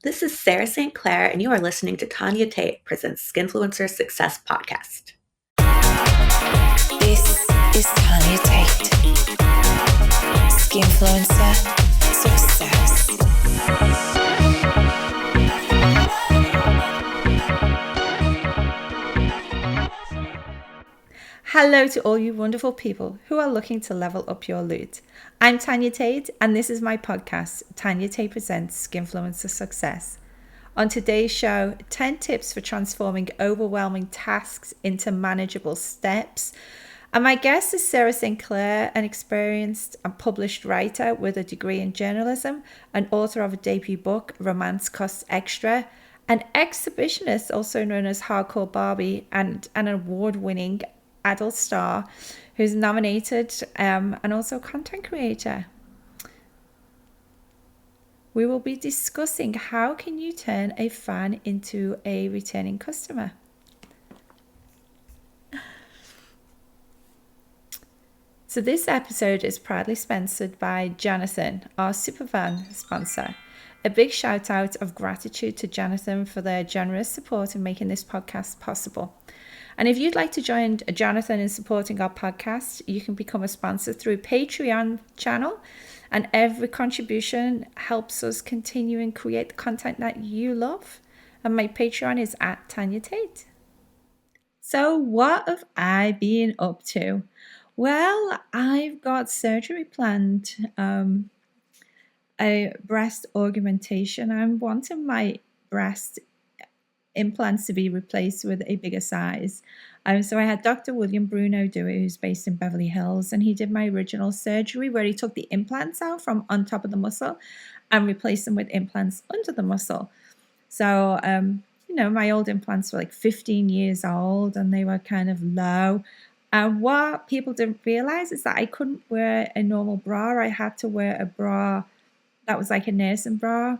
This is Sara St Clair, and you are listening to Tanya Tate presents Skinfluencer Success Podcast. This is Tanya Tate. Skinfluencer Success. Hello to all you wonderful people who are looking to level up your loot. I'm Tanya Tate, and this is my podcast, Tanya Tate Presents Skinfluencer Success. On today's show, 10 tips for transforming overwhelming tasks into manageable steps. And my guest is Sara St Clair, an experienced and published writer with a degree in journalism, an author of a debut book, Romance Costs Extra, an exhibitionist, also known as Hardcore Barbie, and an award-winning adult star who's nominated and also content creator. We will be discussing how can you turn a fan into a returning customer. So this episode is proudly sponsored by Jonathan, our Superfan sponsor. A big shout out of gratitude to Jonathan for their generous support in making this podcast possible. And if you'd like to join Jonathan in supporting our podcast, you can become a sponsor through Patreon channel. And every contribution helps us continue and create the content that you love. And my Patreon is at Tanya Tate. So what have I been up to? Well, I've got surgery planned, a breast augmentation. I'm wanting my breast implants to be replaced with a bigger size. So I had Dr. William Bruno do it, who's based in Beverly Hills, and he did my original surgery where he took the implants out from on top of the muscle and replaced them with implants under the muscle. So, my old implants were like 15 years old and they were kind of low. And what people didn't realize is that I couldn't wear a normal bra. I had to wear a bra that was like a nursing bra,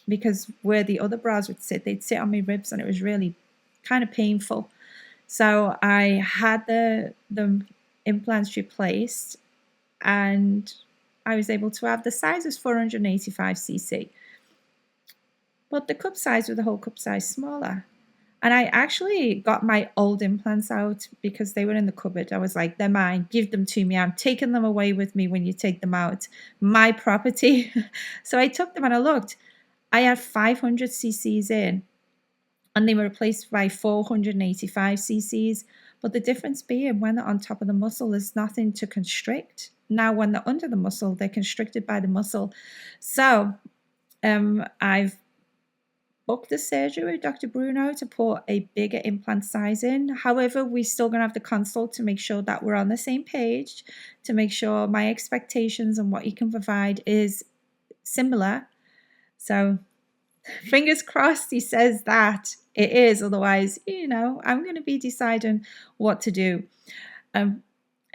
because where the other bras would sit, they'd sit on my ribs and it was really kind of painful. So I had the implants replaced and I was able to have the size was 485cc. But the cup size with the whole cup size smaller. And I actually got my old implants out because they were in the cupboard. I was like, they're mine. Give them to me. I'm taking them away with me when you take them out. My property. So I took them and I looked. I had 500 cc's in and they were replaced by 485 cc's. But the difference being when they're on top of the muscle, there's nothing to constrict. Now, when they're under the muscle, they're constricted by the muscle. So I've booked the surgery with Dr. Bruno to put a bigger implant size in. However, we're still going to have the consult to make sure that we're on the same page, to make sure my expectations and what he can provide is similar. So fingers crossed he says that it is. Otherwise, I'm going to be deciding what to do.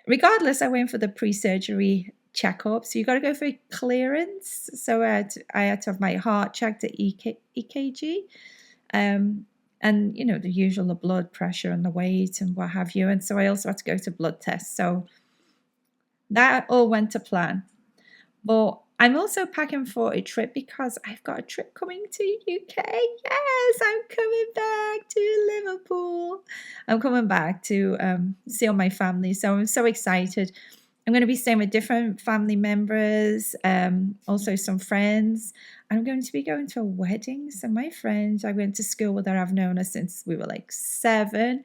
Regardless, I went for the pre-surgery checkup. So you got to go for clearance. So I had to have my heart checked at EKG. And, the usual, the blood pressure and the weight and what have you. And so I also had to go to blood tests. So that all went to plan. But I'm also packing for a trip because I've got a trip coming to UK. Yes, I'm coming back to Liverpool. I'm coming back to see all my family. So I'm so excited. I'm going to be staying with different family members, also some friends. I'm going to be going to a wedding. So my friend, I went to school with her. I've known her since we were like 7.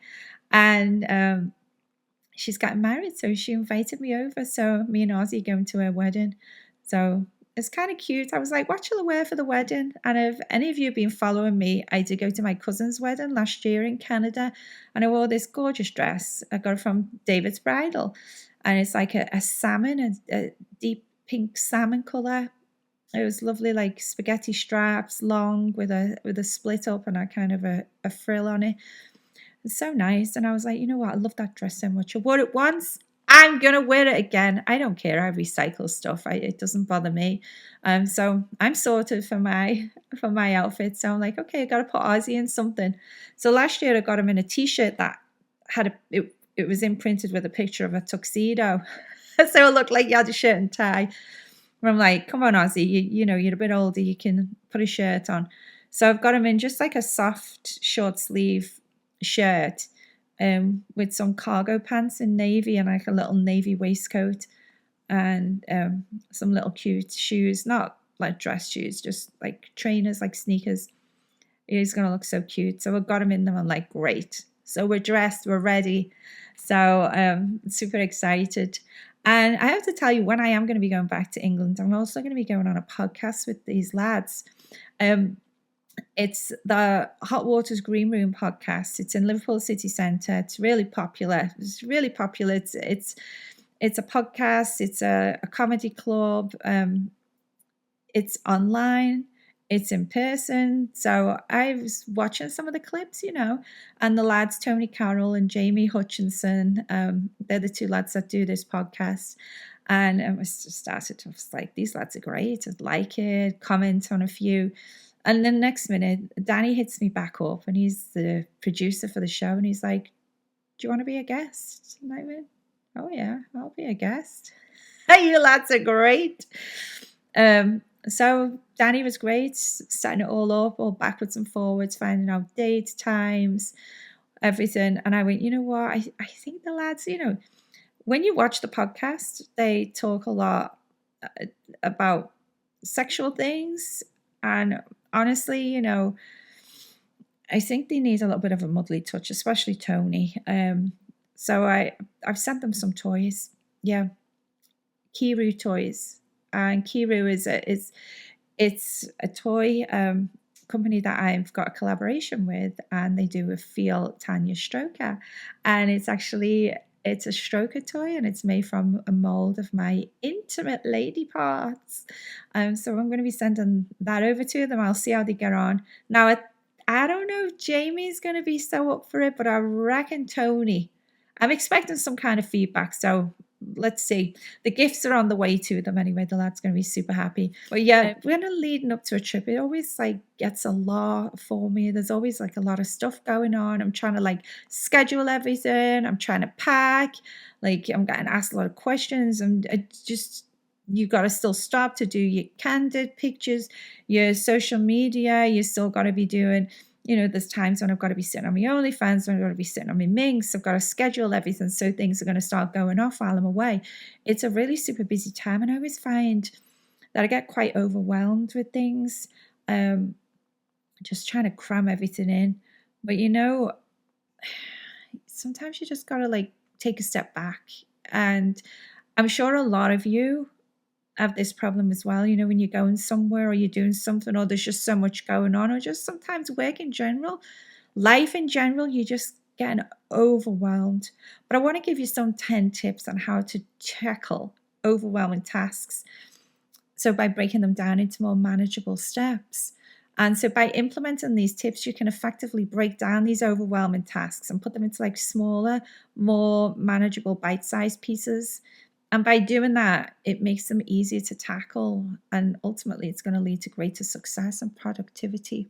And she's gotten married. So she invited me over. So me and Ozzy are going to her wedding. So it's kind of cute. I was like, what shall I wear for the wedding? And if any of you have been following me, I did go to my cousin's wedding last year in Canada. And I wore this gorgeous dress. I got it from David's Bridal. And it's like a salmon, a deep pink salmon colour. It was lovely, like spaghetti straps, long with a split up and a kind of a frill on it. It's so nice. And I was like, you know what? I love that dress so much. I wore it once. I'm going to wear it again. I don't care. I recycle stuff. It doesn't bother me. So I'm sorted for my outfit. So I'm like, okay, I got to put Ozzy in something. So last year I got him in a t-shirt that had it was imprinted with a picture of a tuxedo. So it looked like he had a shirt and tie. I'm like, come on, Ozzy, you know, you're a bit older, you can put a shirt on. So I've got him in just like a soft short sleeve shirt with some cargo pants in navy and like a little navy waistcoat and some little cute shoes, not like dress shoes, just like trainers, like sneakers. He's going to look so cute. So I got him in them. I'm like, great. So we're dressed, we're ready. So super excited. And I have to tell you, when I am going to be going back to England, I'm also going to be going on a podcast with these lads. It's the Hot Waters Green Room podcast. It's in Liverpool City Centre. It's really popular. It's really popular. It's a podcast. It's a comedy club. It's online. It's in person. So I was watching some of the clips, you know, and the lads, Tony Carroll and Jamie Hutchinson, they're the two lads that do this podcast. And I was like, these lads are great. I'd like it, comment on a few. And then next minute, Danny hits me back up and he's the producer for the show. And he's like, do you want to be a guest? And I went, oh yeah, I'll be a guest. You lads are great. So Danny was great, setting it all up, all backwards and forwards, finding out dates, times, everything. And I went, you know what? I think the lads, you know, when you watch the podcast, they talk a lot about sexual things. And honestly, you know, I think they need a little bit of a motherly touch, especially Tony. So I've sent them some toys. Yeah. Kiru toys. And Kiru it's a toy company that I've got a collaboration with, and they do a Feel Tanya stroker, and it's a stroker toy, and it's made from a mold of my intimate lady parts. So I'm going to be sending that over to them. I'll see how they get on. Now I don't know if Jamie's going to be so up for it, but I reckon Tony. I'm expecting some kind of feedback, so let's see. The gifts are on the way to them anyway. The lad's going to be super happy. But yeah, when I'm leading up to a trip, it always like gets a lot for me. There's always like a lot of stuff going on. I'm trying to like schedule everything. I'm trying to pack. Like I'm getting asked a lot of questions, and you got to still stop to do your candid pictures, your social media. You still got to be doing, you know, there's times when I've got to be sitting on my OnlyFans, when I've got to be sitting on my Minx. I've got to schedule everything, so things are going to start going off while I'm away. It's a really super busy time, and I always find that I get quite overwhelmed with things, just trying to cram everything in. But, you know, sometimes you just got to like take a step back. And I'm sure a lot of you have this problem as well, you know, when you're going somewhere or you're doing something, or there's just so much going on, or just sometimes work in general, life in general, you're just getting overwhelmed. But I want to give you some 10 tips on how to tackle overwhelming tasks. So by breaking them down into more manageable steps. And so by implementing these tips, you can effectively break down these overwhelming tasks and put them into like smaller, more manageable bite-sized pieces. And by doing that, it makes them easier to tackle, and ultimately it's going to lead to greater success and productivity.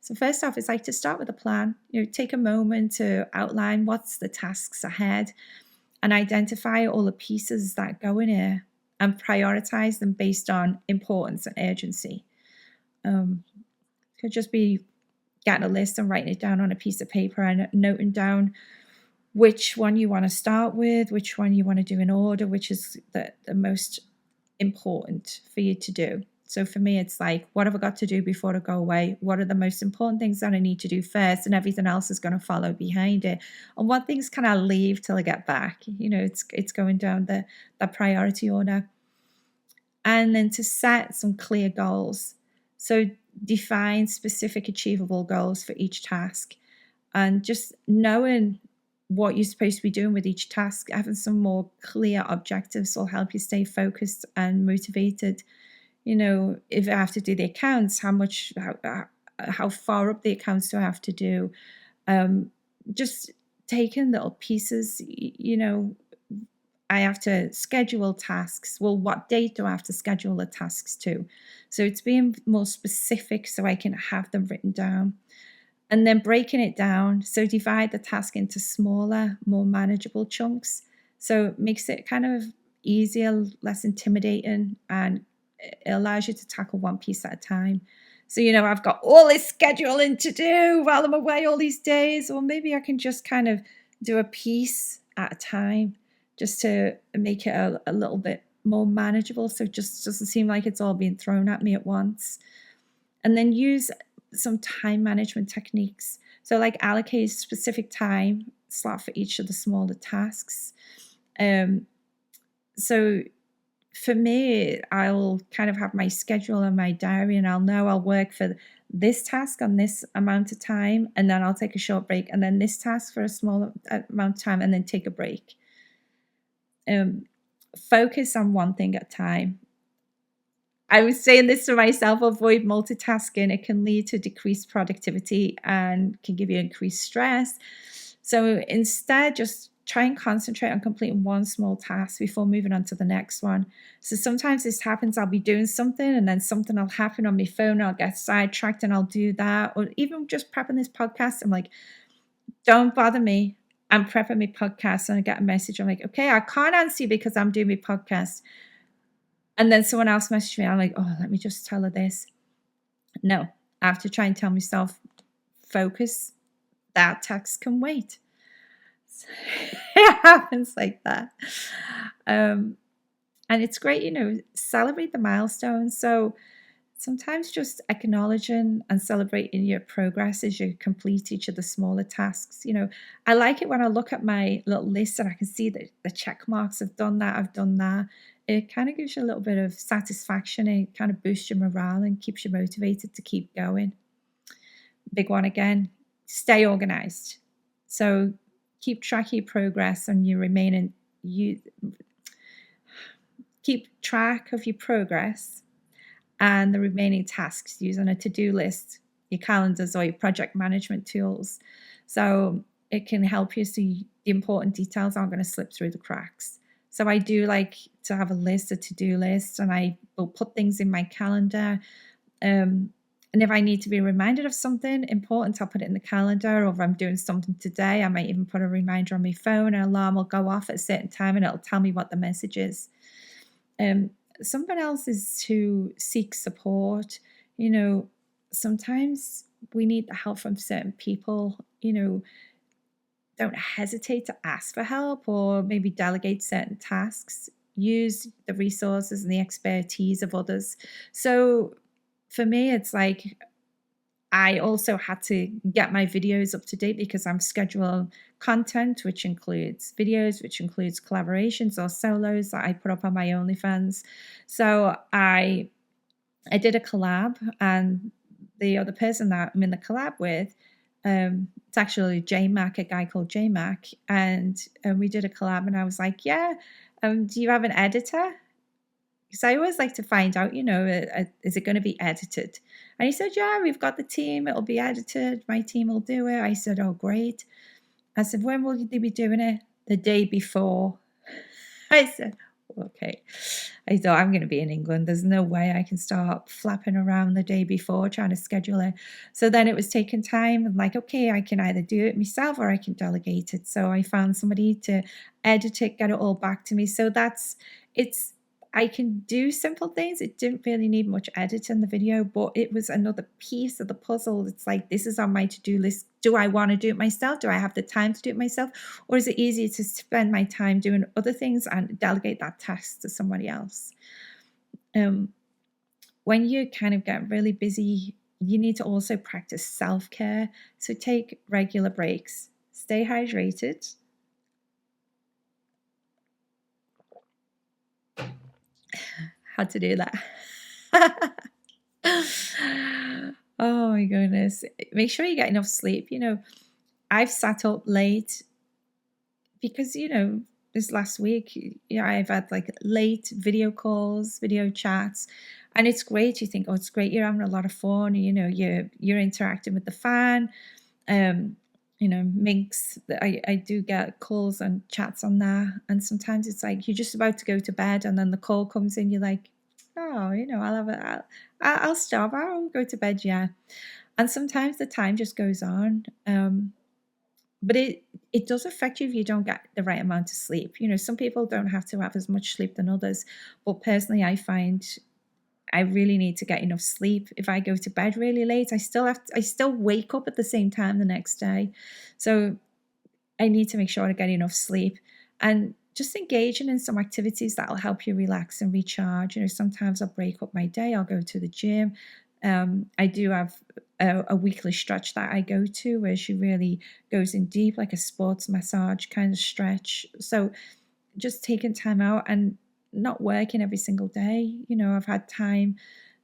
So first off, it's like to start with a plan. You know, take a moment to outline what's the tasks ahead and identify all the pieces that go in here and prioritize them based on importance and urgency. Could just be getting a list and writing it down on a piece of paper and noting down which one you want to start with, which one you want to do in order, which is the most important for you to do. So for me, it's like, what have I got to do before I go away? What are the most important things that I need to do first? And everything else is going to follow behind it. And what things can I leave till I get back? You know, it's going down the priority order. And then to set some clear goals. So define specific achievable goals for each task. And just knowing what you're supposed to be doing with each task, having some more clear objectives will help you stay focused and motivated. You know, if I have to do the accounts, how far up the accounts do I have to do? Just taking little pieces, you know, I have to schedule tasks. Well, what date do I have to schedule the tasks to? So it's being more specific so I can have them written down. And then breaking it down. So divide the task into smaller, more manageable chunks. So it makes it kind of easier, less intimidating, and it allows you to tackle one piece at a time. So, I've got all this scheduling to do while I'm away all these days, or maybe I can just kind of do a piece at a time just to make it a little bit more manageable, so it just doesn't seem like it's all being thrown at me at once. And then use some time management techniques. So like allocate a specific time slot for each of the smaller tasks. So for me, I'll kind of have my schedule and my diary, and I'll know I'll work for this task on this amount of time, and then I'll take a short break, and then this task for a small amount of time, and then take a break. Focus on one thing at a time. I was saying this to myself: avoid multitasking. It can lead to decreased productivity and can give you increased stress. So instead, just try and concentrate on completing one small task before moving on to the next one. So sometimes this happens, I'll be doing something and then something will happen on my phone, I'll get sidetracked and I'll do that. Or even just prepping this podcast, I'm like, don't bother me. I'm prepping my podcast, and I get a message. I'm like, okay, I can't answer you because I'm doing my podcast. And then someone else messaged me. I'm like, oh, let me just tell her this. No, I have to try and tell myself, focus, that text can wait. It happens like that. And it's great, celebrate the milestones. So sometimes just acknowledging and celebrating your progress as you complete each of the smaller tasks. I like it when I look at my little list and I can see that the check marks, I've done that. It kind of gives you a little bit of satisfaction. It kind of boosts your morale and keeps you motivated to keep going. Big one again, stay organized. So keep track of your progress and keep track of your progress and the remaining tasks using a to-do list, your calendars, or your project management tools. So it can help you see the important details aren't going to slip through the cracks. So I do like to have a to-do list, and I will put things in my calendar. And if I need to be reminded of something important, I'll put it in the calendar. Or if I'm doing something today, I might even put a reminder on my phone. An alarm will go off at a certain time and it'll tell me what the message is. Something else is to seek support. Sometimes we need the help from certain people. Don't hesitate to ask for help, or maybe delegate certain tasks. Use the resources and the expertise of others. So for me, it's like I also had to get my videos up to date because I'm scheduling content, which includes videos, which includes collaborations or solos that I put up on my OnlyFans. So I did a collab, and the other person that I'm in the collab with, it's actually J-Mac, a guy called J-Mac, and we did a collab, and I was like, yeah, do you have an editor? Because I always like to find out, is it going to be edited? And he said, yeah, we've got the team. It'll be edited. My team will do it. I said, oh, great. I said, when will they be doing it? The day before. I said, okay. I thought, I'm going to be in England. There's no way I can start flapping around the day before trying to schedule it. So then it was taking time. I'm like, okay, I can either do it myself or I can delegate it. So I found somebody to edit it, get it all back to me. So I can do simple things. It didn't really need much edit in the video, but it was another piece of the puzzle. It's like, this is on my to-do list. Do I want to do it myself? Do I have the time to do it myself? Or is it easier to spend my time doing other things and delegate that task to somebody else? When you kind of get really busy, you need to also practice self-care. So take regular breaks. Stay hydrated. How to do that. Oh my goodness. Make sure you get enough sleep. I've sat up late because, this last week, I've had like late video calls, video chats, and it's great. You think, oh, it's great. You're having a lot of fun. You're interacting with the fan. Minx, I do get calls and chats on that, and sometimes it's like you're just about to go to bed and then the call comes in, you're like, oh, I'll stop, I'll go to bed, yeah. And sometimes the time just goes on, but it does affect you if you don't get the right amount of sleep. Some people don't have to have as much sleep than others, but personally I find I really need to get enough sleep. If I go to bed really late, I still wake up at the same time the next day. So I need to make sure I get enough sleep, and just engaging in some activities that'll help you relax and recharge. Sometimes I'll break up my day. I'll go to the gym. I do have a weekly stretch that I go to where she really goes in deep, like a sports massage kind of stretch. So just taking time out and not working every single day. I've had time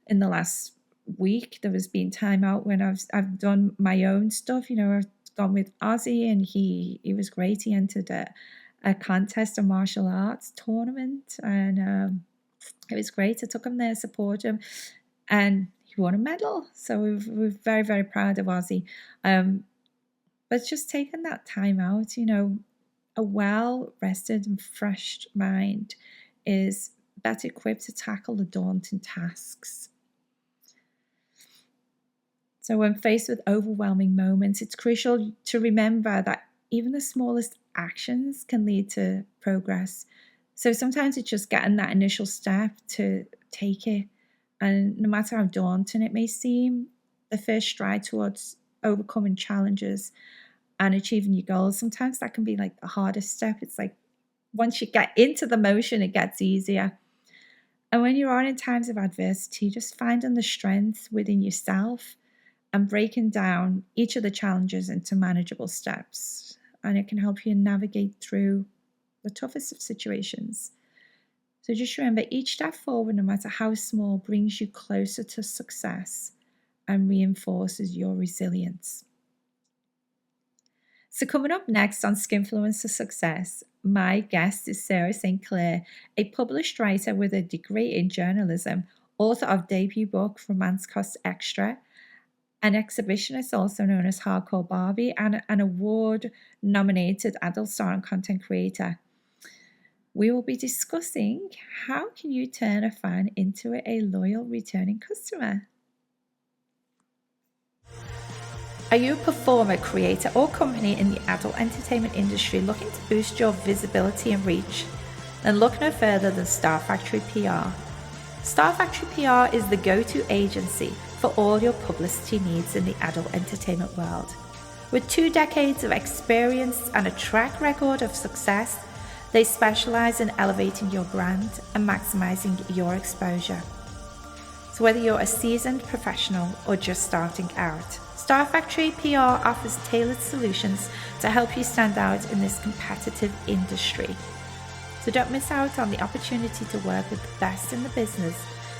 in the last week. There has been time out when I've done my own stuff. I've gone with Ozzy, and he was great. He entered a contest, a martial arts tournament, and it was great. I took him there, support him, and he won a medal. So we're very, very proud of Ozzy. But just taking that time out, a well-rested and fresh mind is better equipped to tackle the daunting tasks. So when faced with overwhelming moments, it's crucial to remember that even the smallest actions can lead to progress. So sometimes it's just getting that initial step to take it. And no matter how daunting it may seem, the first stride towards overcoming challenges and achieving your goals, sometimes that can be like the hardest step. It's like once you get into the motion, it gets easier. And when you're in times of adversity, just finding the strength within yourself and breaking down each of the challenges into manageable steps. And it can help you navigate through the toughest of situations. So just remember, each step forward, no matter how small, brings you closer to success and reinforces your resilience. So coming up next on Skinfluencer Success, my guest is Sara St Clair, a published writer with a degree in journalism, author of debut book Romance Costs Extra, an exhibitionist also known as Hardcore Barbie, and an award-nominated adult star and content creator. We will be discussing how can you turn a fan into a loyal returning customer. Are you a performer, creator, or company in the adult entertainment industry looking to boost your visibility and reach? Then look no further than Star Factory PR. Star Factory PR is the go-to agency for all your publicity needs in the adult entertainment world. With 2 decades of experience and a track record of success, they specialize in elevating your brand and maximizing your exposure. So whether you're a seasoned professional or just starting out, Star Factory PR offers tailored solutions to help you stand out in this competitive industry. So don't miss out on the opportunity to work with the best in the business.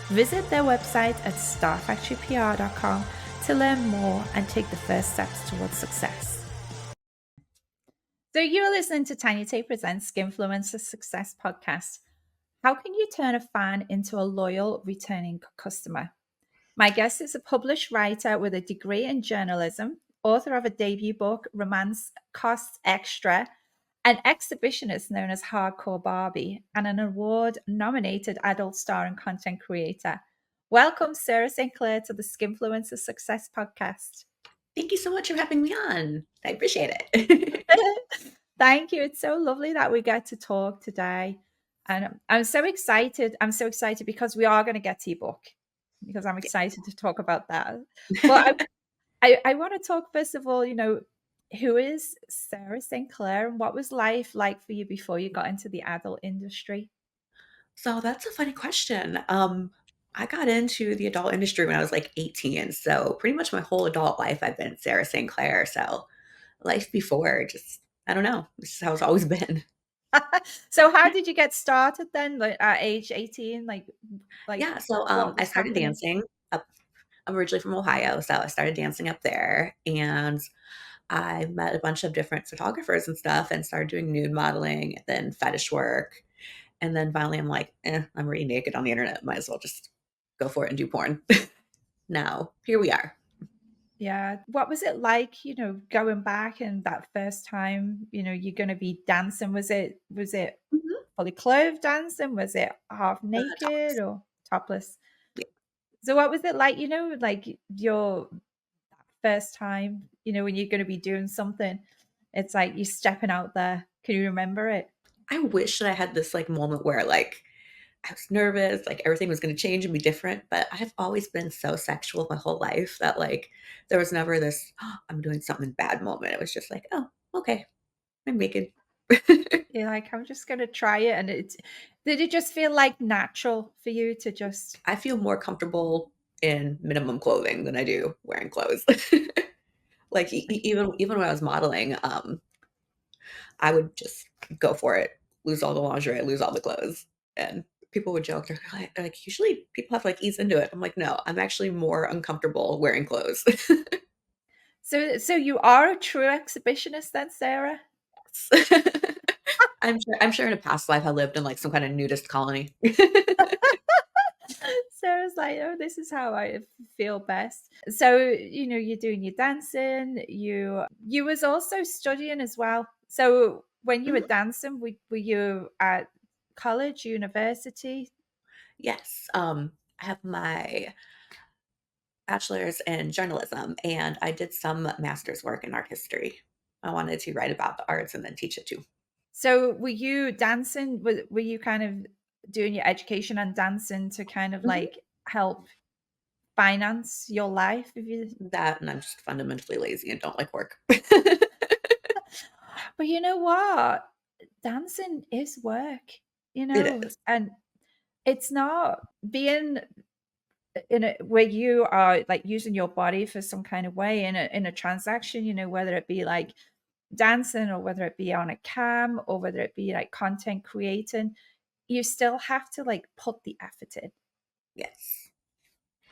Visit their website at starfactorypr.com to learn more and take the first steps towards success. So you're listening to Tanya Tate presents Skinfluencer Success Podcast. How can you turn a fan into a loyal returning customer? My guest is a published writer with a degree in journalism, author of a debut book, Romance Costs Extra, an exhibitionist known as Hardcore Barbie, and an award-nominated adult star and content creator. Welcome, Sara St Clair, to the Skinfluencer Success Podcast. Thank you so much for having me on. I appreciate it. Thank you. It's so lovely that we get to talk today. And I'm so excited. I'm so excited because we are going to get to your book, because I'm excited to talk about that. But I want to talk, first of all, who is Sara St Clair and what was life like for you before you got into the adult industry? So that's a funny question. I got into the adult industry when I was like 18. So pretty much my whole adult life, I've been Sara St Clair. So life before, just, I don't know. This is how it's always been. So how did you get started then, like at age 18? Yeah. So what I was started happening? dancing up. I'm originally from Ohio. So I started dancing up there, and I met a bunch of different photographers and stuff and started doing nude modeling, then fetish work. And then finally I'm like, I'm already naked on the internet. Might as well just go for it and do porn. Now, here we are. Yeah. What was it like, going back and that first time, you're going to be dancing? Was it Mhm. fully clothed dancing? Was it half naked Topless. or topless? Yeah. So what was it like, like your first time, when you're going to be doing something, it's like you're stepping out there. Can you remember it? I wish that I had this like moment where like I was nervous, like everything was going to change and be different. But I've always been so sexual my whole life that like there was never this, "Oh, I'm doing something bad" moment. It was just like, oh, okay, I'm naked. You're like, I'm just gonna try it, and did it just feel like natural for you to just? I feel more comfortable in minimum clothing than I do wearing clothes. Like even when I was modeling, I would just go for it, lose all the lingerie, lose all the clothes, and people would joke. They're like, usually people have to like ease into it. I'm like, no, I'm actually more uncomfortable wearing clothes. So you are a true exhibitionist then, Sarah? I'm sure in a past life I lived in like some kind of nudist colony. Sarah's like, oh, this is how I feel best. So, you're doing your dancing, you was also studying as well. So when you were Mhm. dancing, were you at college, university? Yes, I have my bachelor's in journalism, and I did some master's work in art history. I wanted to write about the arts and then teach it too. So were you dancing? Were you kind of doing your education and dancing to kind of Mhm. like help finance your life? If you, That and I'm just fundamentally lazy and don't like work. but you know what? Dancing is work, It is. and it's not being in a where you are like using your body for some kind of way in a transaction, whether it be like dancing or whether it be on a cam or whether it be like content creating, you still have to like put the effort in. Yes,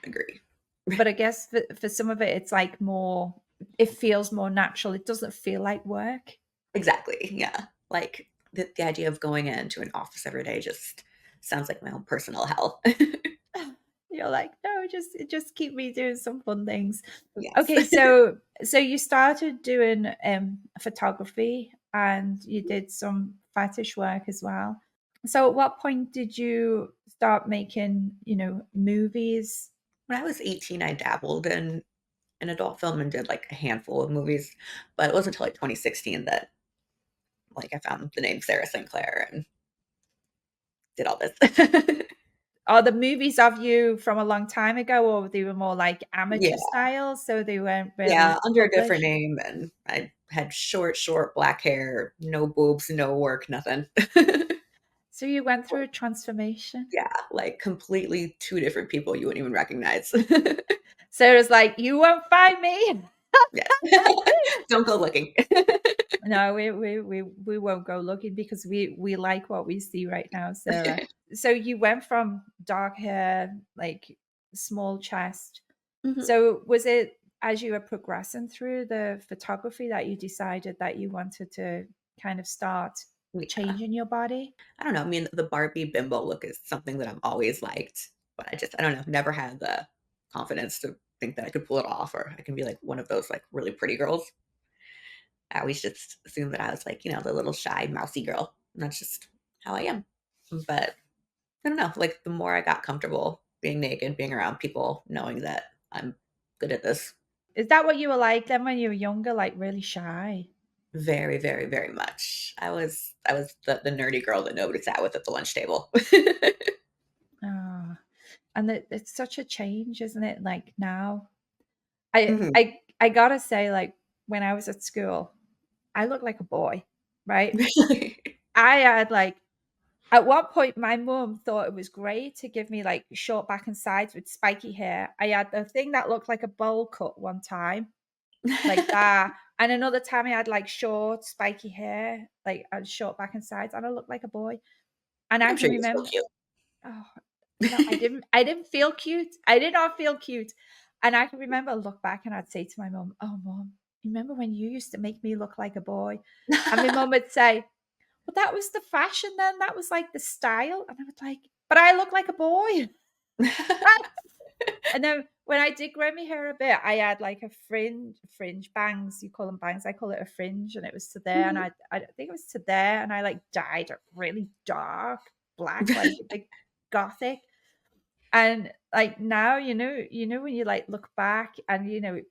agree. But I guess for some of it, it's like more, it feels more natural. It doesn't feel like work. Exactly, yeah. Like, the idea of going into an office every day just sounds like my own personal hell. You're like, no, just keep me doing some fun things. Yes. Okay, so you started doing photography and you did some fetish work as well. So at what point did you start making, movies? When I was 18, I dabbled in adult film and did, like, a handful of movies, but it wasn't until, like, 2016 that, like, I found the name Sara St Clair and did all this. Are the movies of you from a long time ago, or they were more like Yeah. amateur style, so they weren't Yeah, really under a different published? name, and I had short black hair, no boobs, no work, nothing. So you went through a transformation. Yeah, like, completely 2 different people you wouldn't even recognize. So it was like, you won't find me. Yes. Don't go looking. No, we won't go looking because we like what we see right now, Sarah. So you went from dark hair, like small chest. Mhm. So was it as you were progressing through the photography that you decided that you wanted to kind of start Yeah. changing your body? I don't know, I mean, the Barbie bimbo look is something that I've always liked, but I don't know, never had the confidence to think that I could pull it off or I can be, like, one of those, like, really pretty girls. I always just assumed that I was, like, the little shy, mousy girl, and that's just how I am. But I don't know, like, the more I got comfortable being naked, being around people, knowing that I'm good at this Is that what you were like then when you were younger, like really shy? very, very, very much. I was the nerdy girl that nobody sat with at the lunch table. Oh, and it's such a change, isn't it? Like now, I Mhm. I I gotta say, like when I was at school, I looked like a boy, right? Really? I had like at one point my mum thought it was great to give me like short back and sides with spiky hair. I had the thing that looked like a bowl cut one time, like that. And another time I had like short, spiky hair, like short back and sides, and I looked like a boy. And I I'm can sure you're still remember, cute. oh, no, I didn't feel cute. I did not feel cute. And I can remember look back and I'd say to my mum, "Oh mum, remember when you used to make me look like a boy?" And my mum would say, "Well, that was the fashion then. That was like the style." And I was like, "But I look like a boy." And then when I did grow my hair a bit, I had like a fringe bangs. You call them bangs. I call it a fringe, and it was to there. And Mhm. I think it was to there, and I like dyed it really dark black, like a big gothic. And like now, when you like look back and you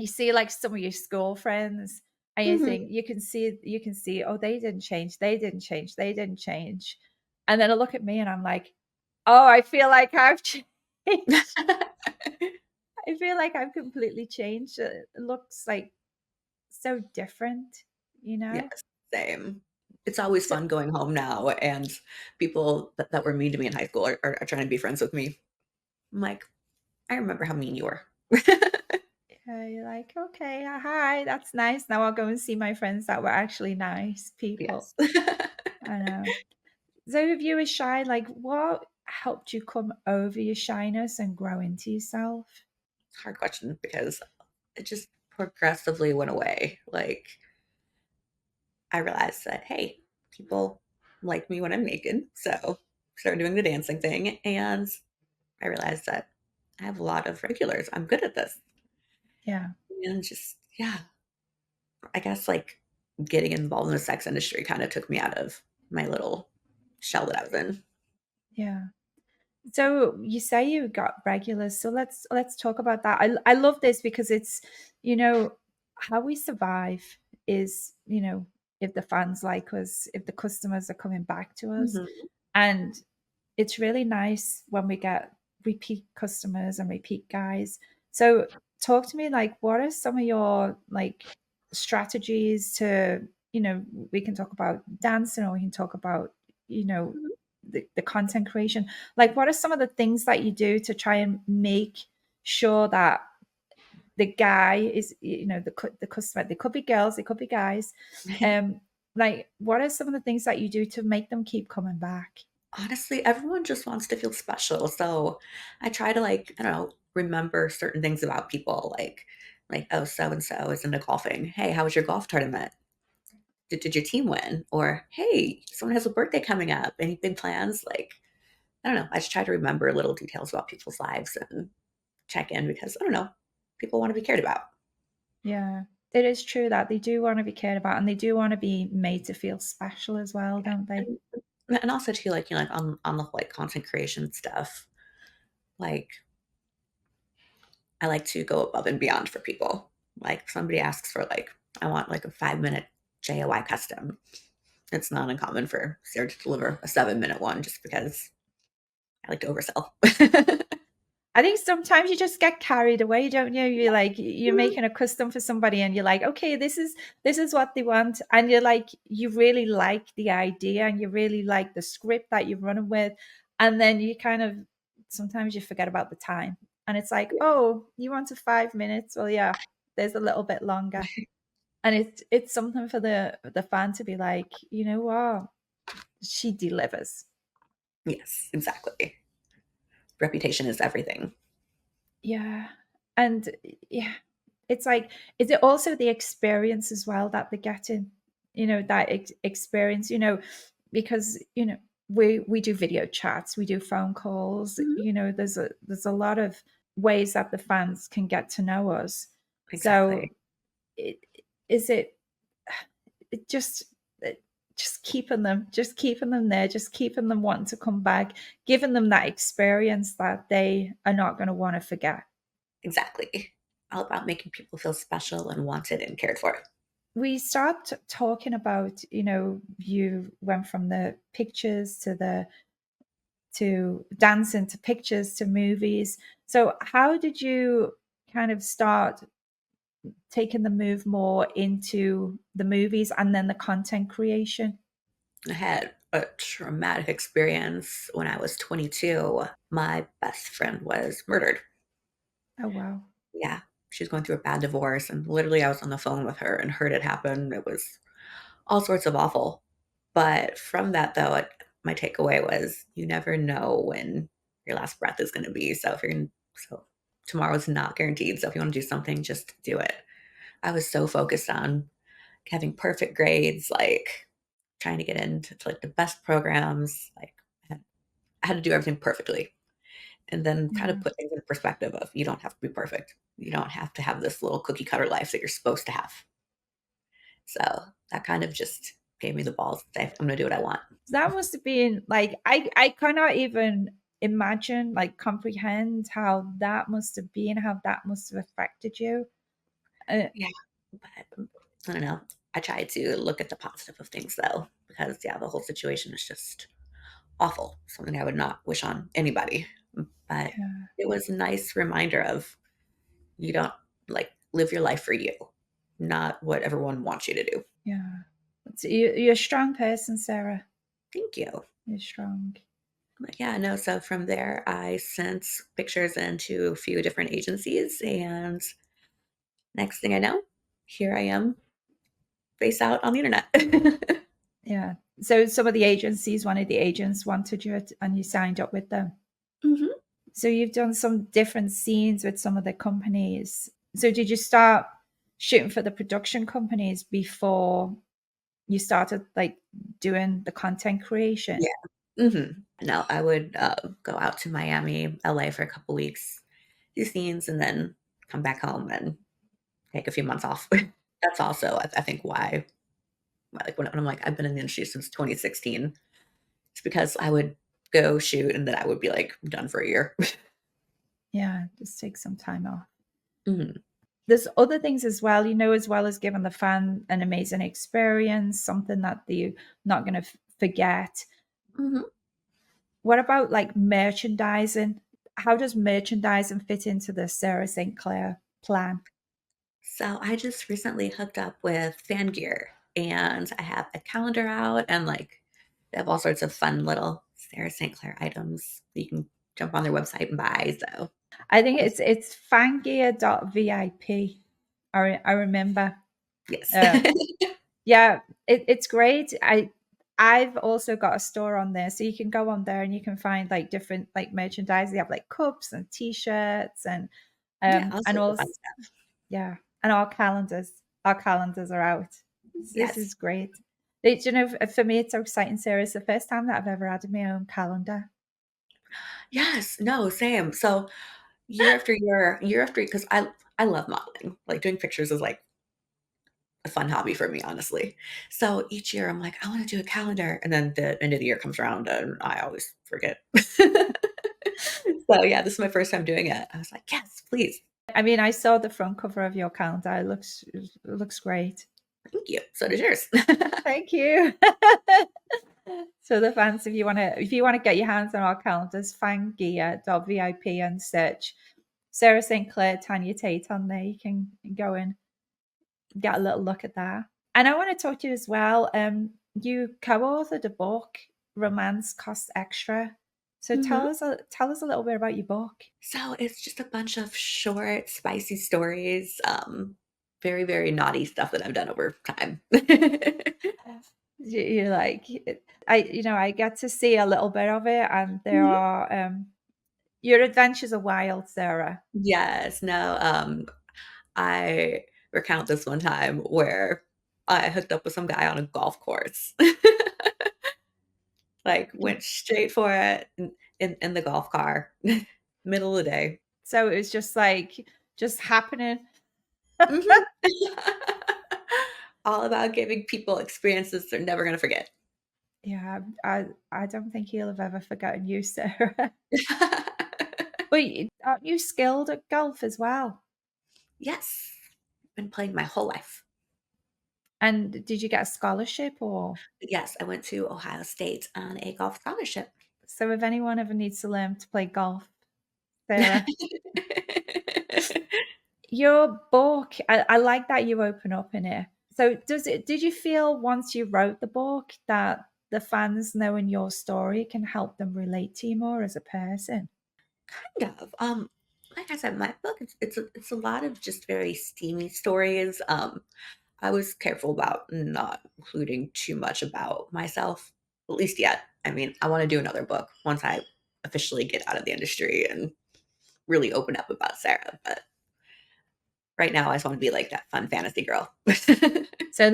see like some of your school friends, and you Mhm. think you can see, oh, they didn't change, they didn't change, they didn't change. And then I look at me and I'm like, Oh, I feel like I've changed. I feel like I've completely changed. It looks like so different, you know? Yes, same. It's always So, fun going home now, and people that were mean to me in high school are trying to be friends with me. I'm like, "I remember how mean you were." you're like, okay, hi, that's nice. Now I'll go and see my friends that were actually nice people. Yes. I know. So if you were shy, like what helped you come over your shyness and grow into yourself? Hard question because it just progressively went away. Like, I realized that, hey, people like me when I'm naked, so started doing the dancing thing, and I realized that I have a lot of regulars. I'm good at this. Yeah, And just, yeah, I guess like getting involved in the sex industry kind of took me out of my little shell that I was in. yeah. So you say you got regulars. So let's talk about that. I love this because it's, you know, how we survive is, if the fans like us, if the customers are coming back to us. Mhm. And it's really nice when we get repeat customers and repeat guys. So talk to me, like what are some of your like strategies to, we can talk about dancing or we can talk about, you know, Mhm. the content creation. Like what are some of the things that you do to try and make sure that the guy is, the customer, they could be girls, they could be guys. Like what are some of the things that you do to make them keep coming back? Honestly, everyone just wants to feel special. So I try to like, I don't know, remember certain things about people like, oh, so and so is into golfing. Hey, how was your golf tournament? Did your team win? Or hey, someone has a birthday coming up. Any big plans? Like, I don't know. I just try to remember little details about people's lives and check in because I don't know. People want to be cared about. Yeah, it is true that they do want to be cared about and they do want to be made to feel special as well, don't they? And also too, like, like on the whole, like content creation stuff, like I like to go above and beyond for people. Like if somebody asks for like, I want like a 5 minute JOI custom. It's not uncommon for Sarah to deliver a 7 minute one just because I like to oversell. I think sometimes you just get carried away, don't you? You're like you're making a custom for somebody and you're like, okay, this is what they want. And you're like, you really like the idea and you really like the script that you're running with. And then you kind of sometimes you forget about the time. And it's like, oh, you want a 5 minutes? Well, yeah, there's a little bit longer. And it's something for the fan to be like, you know what? She delivers. Yes, exactly. Reputation is everything. Yeah. And yeah, it's like, is it also the experience as well that they're getting? That experience, because, we do video chats, we do phone calls, Mhm. there's a lot of ways that the fans can get to know us. So Exactly. it is it it just keeping them there, just keeping them wanting to come back, giving them that experience that they are not going to want to forget. Exactly. All about making people feel special and wanted and cared for. We start talking about, you went from the pictures to dancing to pictures to movies. So how did you kind of start taking the move more into the movies and then the content creation? I had a traumatic experience when I was 22. My best friend was murdered. Oh wow. Yeah, she was going through a bad divorce, and literally I was on the phone with her and heard it happen. It was all sorts of awful. But from that, though, my takeaway was you never know when your last breath is going to be. So if you're going, so tomorrow's not guaranteed. So if you want to do something, just do it. I was so focused on having perfect grades, like trying to get into like the best programs. Like I had to do everything perfectly, and then kind of Yeah. put things in perspective of you don't have to be perfect. You don't have to have this little cookie cutter life that you're supposed to have. So that kind of just gave me the balls to say, I'm going to do what I want. That must have been like I cannot even imagine, like comprehend how that must have been, how that must have affected you. Yeah, but I don't know. I try to look at the positive of things though, because yeah, the whole situation is just awful, something I would not wish on anybody. But Yeah. it was a nice reminder of you don't like live your life for you, not what everyone wants you to do. Yeah. You're a strong person, Sarah. Thank you. You're strong. But yeah, no, so from there, I sent pictures into a few different agencies, and next thing I know, here I am, face out on the internet. Yeah. So some of the agencies, one of the agents wanted you and you signed up with them. Mhm. So you've done some different scenes with some of the companies. So did you start shooting for the production companies before you started like doing the content creation? Yeah. Mhm. No, I would, go out to Miami, LA for a couple weeks, do scenes, and then come back home and take a few months off. That's also, I think, why, like, when I'm like, I've been in the industry since 2016, it's because I would go shoot, and then I would be, like, done for a year. Yeah, just take some time off. Mhm. There's other things as well, as well as giving the fan an amazing experience, something that they're not going to forget. Mhm. What about like merchandising? How does merchandising fit into the Sara St Clair plan? So I just recently hooked up with Fan Gear, and I have a calendar out, and like they have all sorts of fun little Sarah St. Clair items that you can jump on their website and buy. So I think yes, it's fangear.vip. I remember. yes. Uh, yeah, it's great. I've also got a store on there, so you can go on there and you can find like different like merchandise. They have like cups and t-shirts and Yeah, all and sorts of also fun stuff. yeah, and our calendars. Our calendars are out. This Yes. is great. For me, it's so exciting, Sarah. It's the first time that I've ever added my own calendar. Yes. No, same. So year after because I love modeling. Like doing pictures is like a fun hobby for me, honestly. So each year I'm like, I want to do a calendar. And then the end of the year comes around and I always forget. So yeah, this is my first time doing it. I was like, yes, please. I mean, I saw the front cover of your calendar. It looks great. Thank you. So does yours. Thank you. So the fans, if you want to get your hands on our calendars, fangear.vip and search Sara St Clair, Tanya Tate on there. You can go and get a little look at that. And I want to talk to you as well. You co-authored a book, Romance Costs Extra. So Mhm. tell us a little bit about your book. So it's just a bunch of short, spicy stories, very, very naughty stuff that I've done over time. You're like, I get to see a little bit of it, and there Mhm. are your adventures are wild, Sarah. Yes, no, I recount this one time where I hooked up with some guy on a golf course. Like, went straight for it in the golf car, middle of the day. So it was just like just happening. Mhm. All about giving people experiences they're never gonna forget. Yeah, I don't think he'll have ever forgotten you, Sarah. But aren't you skilled at golf as well? Yes. Been playing my whole life. And did you get a scholarship or? Yes, I went to Ohio State on a golf scholarship. So if anyone ever needs to learn to play golf, Sarah, your book, I like that you open up in it. So did you feel once you wrote the book that the fans knowing your story can help them relate to you more as a person? Kind of. Like I said, my book it's a lot of just very steamy stories. I was careful about not including too much about myself, at least yet. I mean, I want to do another book once I officially get out of the industry and really open up about Sarah. But right now, I just want to be like that fun fantasy girl. So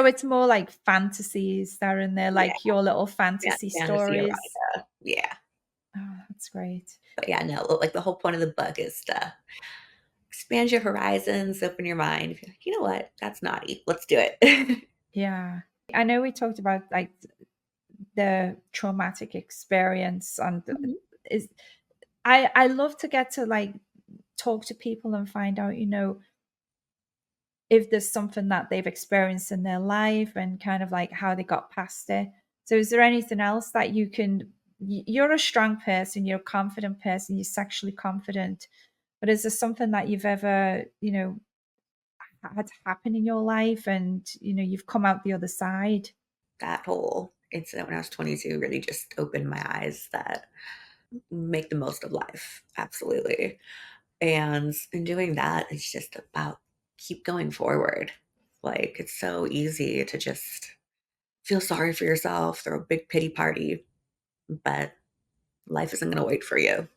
it's more like fantasies that are in there, Yeah, like your little yeah, fantasy fantasy stories. erotica. Yeah. Oh, that's great. But yeah, no, like the whole point of the book is to expand your horizons, open your mind. Be like, you know what? That's naughty. Let's do it. Yeah. I know we talked about like the traumatic experience and Mhm. is I love to get to like talk to people and find out, if there's something that they've experienced in their life and kind of like how they got past it. So is there anything else that you can you're a strong person, you're a confident person, you're sexually confident. But is there something that you've ever, had happen in your life and, you've come out the other side? That whole incident when I was 22 really just opened my eyes that make the most of life. Absolutely. And in doing that, it's just about keep going forward. Like, it's so easy to just feel sorry for yourself, throw a big pity party, but life isn't going to wait for you.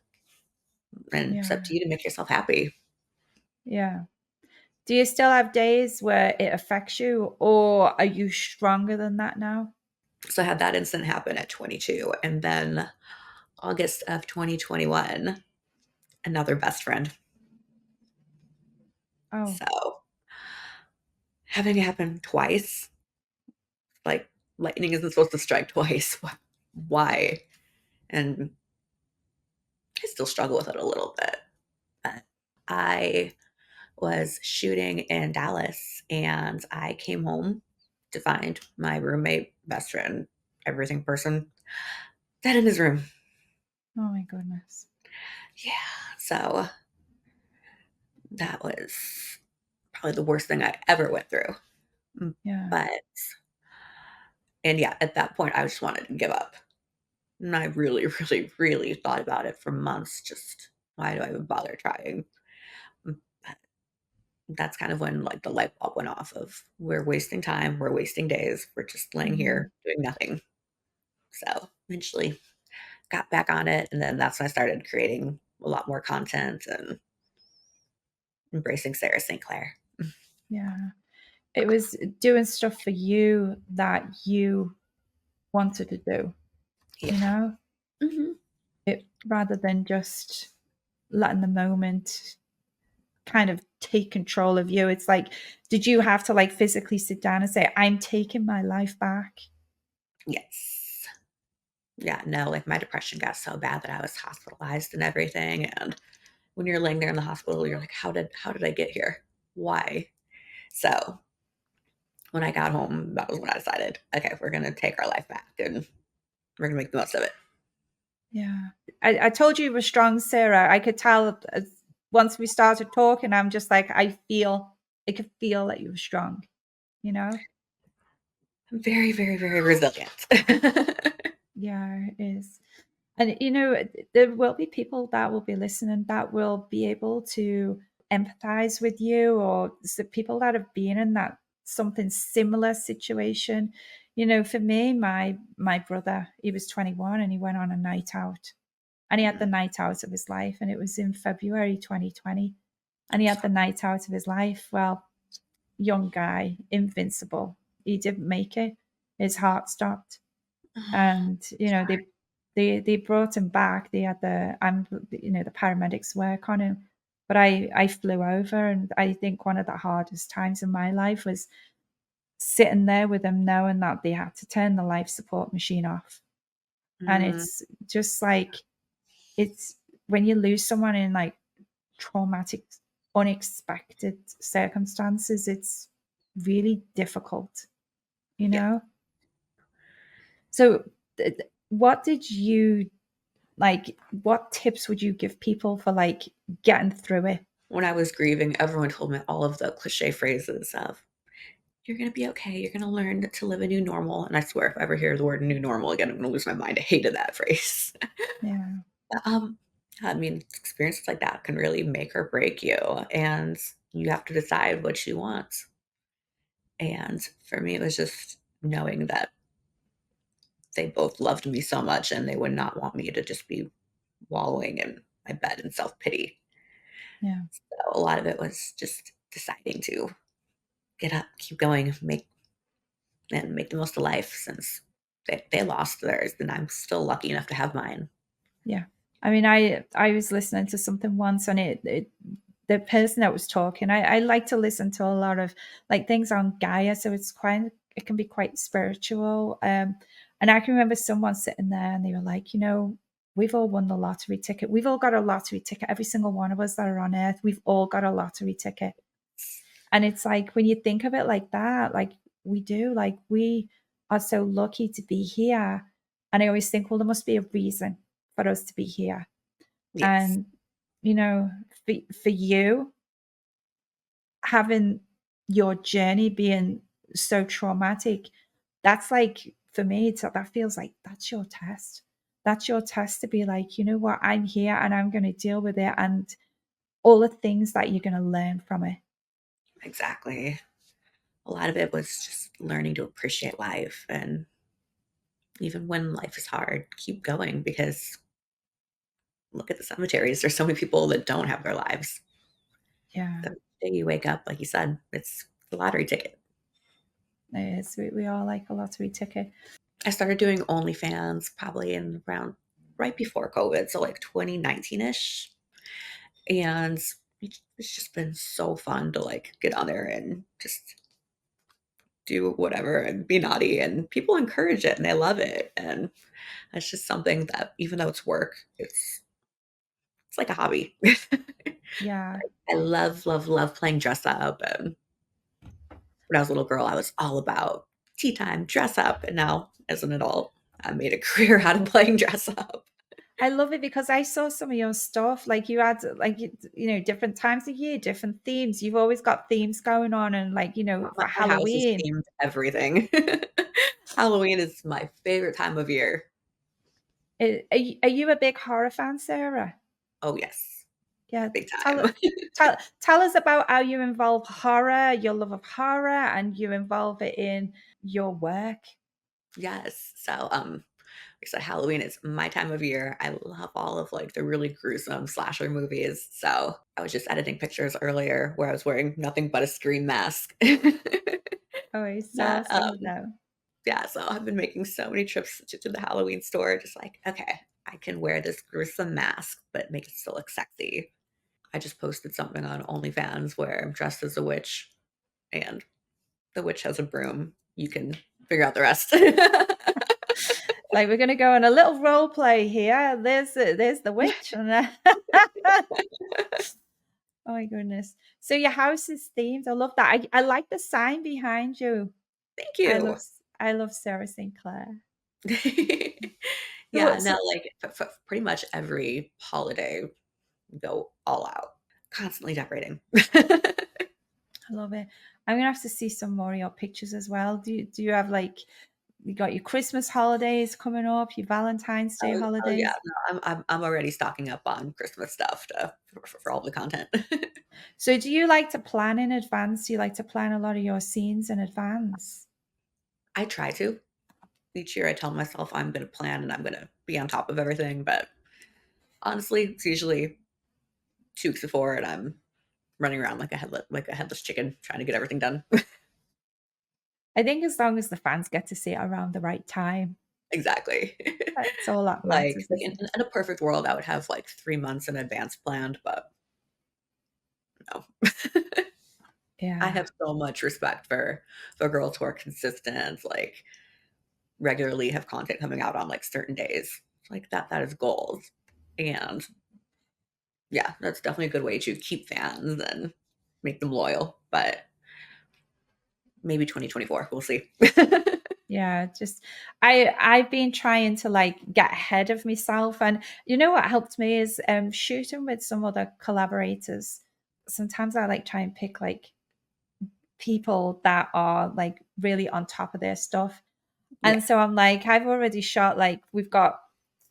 And it's up Yeah. to you to make yourself happy. Yeah. Do you still have days where it affects you, or are you stronger than that now? So I had that incident happen at 22. And then August of 2021, another best friend. Oh, So having it happen twice, like lightning isn't supposed to strike twice. Why? And I still struggle with it a little bit. But I was shooting in Dallas and I came home to find my roommate, best friend, everything person dead in his room. oh my goodness. Yeah. So that was probably the worst thing I ever went through. Yeah. But, and yeah, at that point, I just wanted to give up. And I really, really, really thought about it for months. Just why do I even bother trying? But that's kind of when like the light bulb went off of we're wasting time, we're wasting days, we're just laying Mhm. here doing nothing. So eventually got back on it. And then that's when I started creating a lot more content and embracing Sara St Clair. Yeah. It was doing stuff for you that you wanted to do, you Yeah. know? Hmm. Rather than just letting the moment kind of take control of you. It's like, did you have to like physically sit down and say, I'm taking my life back? Yes. Yeah. No, like my depression got so bad that I was hospitalized and everything. And when you're laying there in the hospital, you're like, how did I get here? Why? So when I got home, that was when I decided, okay, we're gonna take our life back and we're gonna make the most of it. Yeah. I told you were strong, Sarah. I could tell once we started talking, I'm just like, I could feel that you were strong, you know? I'm very, very, very resilient. Yeah, it is. And there will be people that will be listening that will be able to empathize with you, or the people that have been in that something similar situation. For me, my brother, he was 21 and he went on a night out. And he had the night out of his life, and it was in February 2020. And he had the night out of his life. Well, young guy, invincible. He didn't make it. His heart stopped, and they brought him back. They had the paramedics work on him, but I flew over, and I think one of the hardest times in my life was sitting there with them, knowing that they had to turn the life support machine off. And Mm, it's just like, it's when you lose someone in like traumatic, unexpected circumstances, it's really difficult, you yeah. know? So, what did you like? What tips would you give people for like getting through it? When I was grieving, everyone told me all of the cliche phrases of, you're gonna be okay, you're gonna learn to live a new normal. And I swear if I ever hear the word new normal again, I'm gonna lose my mind. I hated that phrase. Yeah, um, I mean, experiences like that can really make or break you, and you have to decide what you want. And for me, it was just knowing that they both loved me so much and they would not want me to just be wallowing in my bed in self pity. yeah, So a lot of it was just deciding to get up, keep going, make the most of life since they lost theirs, and I'm still lucky enough to have mine. yeah. I mean, I was listening to something once, and it the person that was talking, I like to listen to a lot of like things on Gaia, so it can be quite spiritual. And I can remember someone sitting there and they were like, we've all won the lottery ticket. We've all got a lottery ticket. Every single one of us that are on earth, we've all got a lottery ticket. And it's like when you think of it like that, like we do, like we are so lucky to be here. And I always think, well, there must be a reason for us to be here. Yes, And, for you, having your journey being so traumatic, that's like, for me, that feels like that's your test. That's your test to be like, you know what, I'm here and I'm going to deal with it and all the things that you're going to learn from it. exactly. A lot of it was just learning to appreciate life, and even when life is hard, keep going, because look at the cemeteries. There's so many people that don't have their lives. Yeah, The day you wake up, like you said, it's the lottery ticket. it is. We all like a lottery ticket. I started doing OnlyFans probably in around right before COVID, so like 2019-ish. And it's just been so fun to like get on there and just do whatever and be naughty, and people encourage it and they love it. And it's just something that, even though it's work, it's like a hobby. Yeah. I love, love, love playing dress up. And when I was a little girl, I was all about tea time, dress up. And now as an adult, I made a career out of playing dress up. I love it because I saw some of your stuff. Like you had like different times of year, different themes. You've always got themes going on, and like My for house is Halloween. themed everything. Halloween is my favorite time of year. Are you a big horror fan, Sarah? Oh, yes, Yeah, big tell time. tell us about how you involve horror, your love of horror, and you involve it in your work. Yes. So, like I said, Halloween is my time of year. I love all of like the really gruesome slasher movies. So I was just editing pictures earlier where I was wearing nothing but a scream mask. Oh, I saw That, some of them. yeah, so I've been making so many trips to the Halloween store, just like, okay, I can wear this gruesome mask, but make it still look sexy. I just posted something on OnlyFans where I'm dressed as a witch, and the witch has a broom. You can figure out the rest. Like we're gonna go on a little role play here. There's the witch, and oh my goodness. So your house is themed. I love that. I like the sign behind you. Thank I you. love I love Sara St Clair. Yeah, So no, like pretty much every holiday, go all out, constantly decorating. I love it. I'm gonna have to see some more of your pictures as well. Do you have like you got your Christmas holidays coming up, your Valentine's Day Oh yeah, holidays? no, I'm already stocking up on Christmas stuff for all the content. So do you like to plan in advance? Do you like to plan a lot of your scenes in advance? I try to. Each year I tell myself I'm gonna plan and I'm gonna be on top of everything, but honestly, it's usually 2 weeks before and I'm running around like a headless chicken trying to get everything done. I think as long as the fans get to see it around the right time, Exactly. that's all that Like matters, in isn't it? in a perfect world, I would have, like, 3 months in advance planned, but no. I Yeah. have so much respect for girls who are consistent, like, regularly have content coming out on, like, certain days. Like, that is gold. And, yeah, that's definitely a good way to keep fans and make them loyal, but maybe 2024, we'll see. Yeah, just I've been trying to like get ahead of myself, and you know what helped me is shooting with some other collaborators. Sometimes I like try and pick like people that are like really on top of their stuff. Yeah. And so I'm like, I've already shot like we've got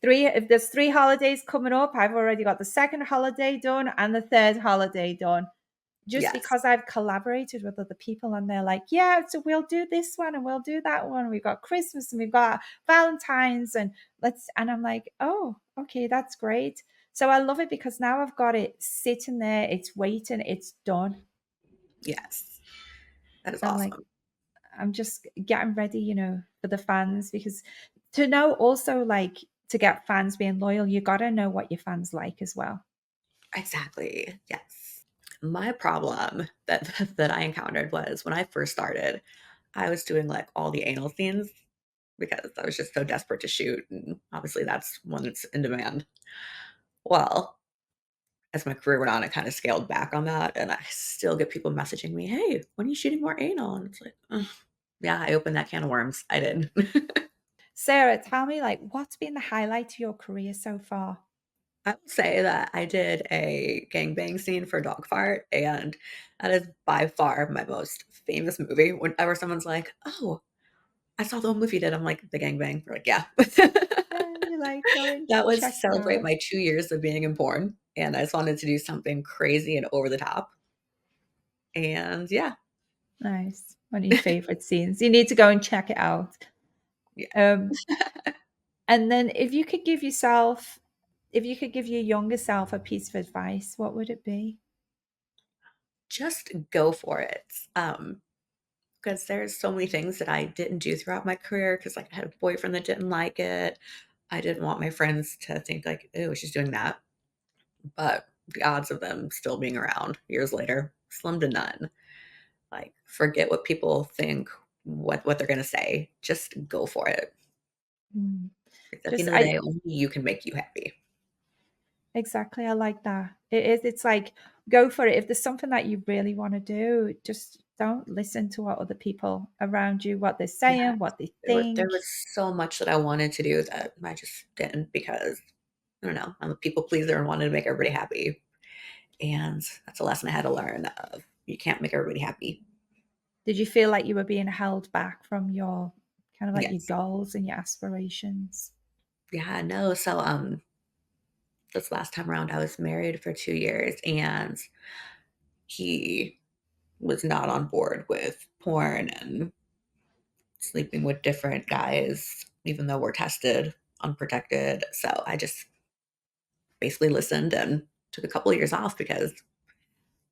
three, if there's 3 holidays coming up, I've already got the second holiday done and the third holiday done, just Yes. because I've collaborated with other people and they're like, yeah, so we'll do this one and we'll do that one. We've got Christmas and we've got Valentine's and and I'm like, oh, okay, that's great. So I love it because now I've got it sitting there, it's waiting, it's done. Yes. That is I'm like, awesome. I'm just getting ready, for the fans because to know also like to get fans being loyal, you got to know what your fans like as well. Exactly. Yes. My problem that that I encountered was when I first started, I was doing like all the anal scenes because I was just so desperate to shoot, and obviously that's one that's in demand. Well, as my career went on, I kind of scaled back on that, and I still get people messaging me, "Hey, when are you shooting more anal?" And it's like, "Ugh, yeah, I opened that can of worms. I did." Sarah, tell me, like, what's been the highlight of your career so far? I would say that I did a gangbang scene for Dog Fart, and that is by far my most famous movie. Whenever someone's like, "Oh, I saw the one movie you did," I'm like, "The gangbang." They're like, "Yeah." You like, go and That was to check it celebrate out. my 2 years of being in porn, and I just wanted to do something crazy and over the top, and yeah. Nice. One of your favorite scenes. You need to go and check it out. Yeah. Um, and then if you could give your younger self a piece of advice, what would it be? Just go for it, because there's so many things that I didn't do throughout my career. Because like, I had a boyfriend that didn't like it. I didn't want my friends to think like, "Ooh, she's doing that." But the odds of them still being around years later, slim to none. Like, forget what people think, what they're gonna say. Just go for it. Mm. Because at the Just end of the I day, only you can make you happy. Exactly, I like that. It is, it's like, go for it. If there's something that you really wanna do, just don't listen to what other people around you, what they're Yeah, saying, what they there think. was so much that I wanted to do that I just didn't because, I don't know, I'm a people pleaser and wanted to make everybody happy, and that's a lesson I had to learn of you can't make everybody happy. Did you feel like you were being held back from your kind of like your Yes. goals and your aspirations? Yeah, no, so, this last time around, I was married for 2 years, and he was not on board with porn and sleeping with different guys, even though we're tested, unprotected. So I just basically listened and took a couple of years off because I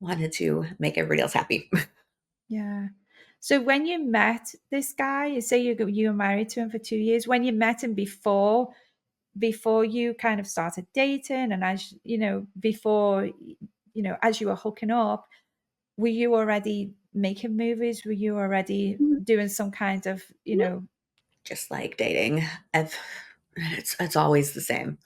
wanted to make everybody else happy. Yeah. So when you met this guy, you say you were married to him for 2 years. When you met him before you kind of started dating and as you know, before as you were hooking up, were you already making movies? Were you already Mhm. doing some kind of, Just like dating, I've, it's always the same.